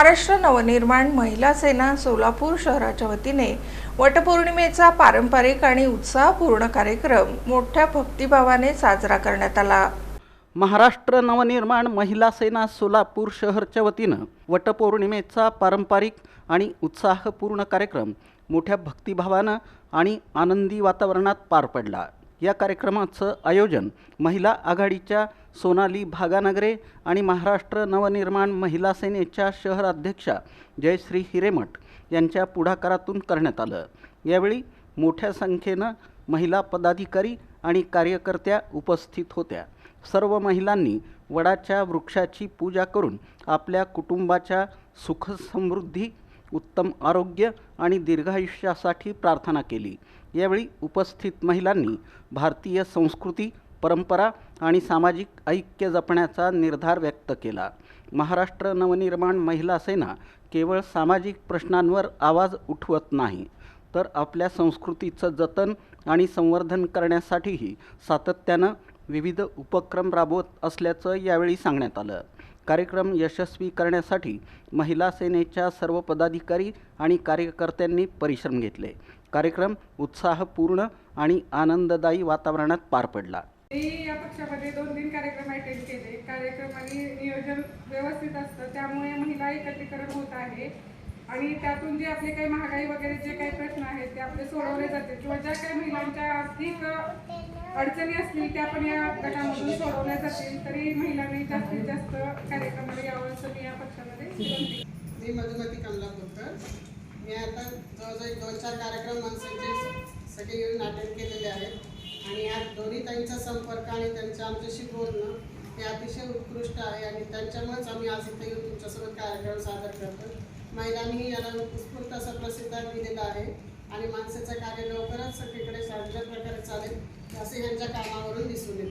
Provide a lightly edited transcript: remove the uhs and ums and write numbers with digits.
महाराष्ट्र नवनिर्माण महिला सेना सोलापूर शहराच्या वतीने वटपौर्णिमेचा पारंपरिक आणि उत्साहपूर्ण कार्यक्रम मोठ्या भक्तिभावाने साजरा करण्यात आला। महाराष्ट्र नवनिर्माण महिला सेना सोलापूर शहरच्या वतीनं वटपौर्णिमेचा पारंपरिक आणि उत्साहपूर्ण कार्यक्रम मोठ्या भक्तिभावानं आणि आनंदी वातावरणात पार पडला। या कार्यक्रमाचं आयोजन महिला आघाडीच्या सोनाली भागानगरे आणि महाराष्ट्र नवनिर्माण महिला सेनेच्या शहर अध्यक्षा जयश्री हिरेमठ यांच्या पुढाकारातून करण्यात आलं। यावेळी मोठ्या संख्येनं महिला पदाधिकारी आणि कार्यकर्त्या उपस्थित होत्या। सर्व महिलांनी वडाच्या वृक्षाची पूजा करून आपल्या कुटुंबाच्या सुख समृद्धी, उत्तम आरोग्य आणि दीर्घायुष्यासाठी प्रार्थना केली। यावेळी उपस्थित महिलांनी भारतीय संस्कृती, परंपरा आणि सामाजिक ऐक्य जपण्याचा निर्धार व्यक्त केला। महाराष्ट्र नवनिर्माण महिला सेना केवळ सामाजिक प्रश्नांवर आवाज उठवत नाही, तर आपल्या संस्कृतीचं जतन आणि संवर्धन करण्यासाठीही सातत्यानं विविध उपक्रम राबवत असल्याचं यावेळी सांगण्यात आलं। कार्यक्रम यशस्वी करण्यासाठी महिला सेनेच्या सर्व पदाधिकारी आणि कार्यकर्त्यांनी परिश्रम घेतले। कार्यक्रम उत्साहपूर्ण आणि आनंददायी वातावरणात पार पडला। या पक्षामध्ये 2-3 कार्यक्रम अटेंड केले। कार्यक्रम आणि नियोजन व्यवस्थित असतं, त्यामुळे महिला एकत्रीकरण होत आहे आणि त्यातून जे आपले काही महागाई वगैरे जे काही प्रश्न आहेत ते आपले सोडवले जाते किंवा ज्या काही महिलांच्या आर्थिक अडचणी असतील त्या पण या गटामधून सोडवल्या जातील। तरी महिलांनी जास्तीत जास्त कार्यक्रमाला यावं असं मी या पक्षामध्ये विनंती। मी मधुमती कमलापूरकर। मी आता जवळजवळ 2-4 कार्यक्रम मनसेचे सगळे येऊन अटेंड केलेले आहेत आणि या दोन्ही ताईंचा संपर्क आणि त्यांचं आमच्याशी बोलणं हे अतिशय उत्कृष्ट आहे आणि त्यांच्यामुळेच आम्ही आज इथे येऊन तुमच्यासोबत कार्यक्रम सादर करतो। महिलांनी याला उत्स्फूर्त असा प्रतिसाद दिलेला आहे आणि माणसाचं कार्य लवकरच सगळीकडे चांगल्या प्रकारे चालेल असे यांच्या कामावरून दिसून येते।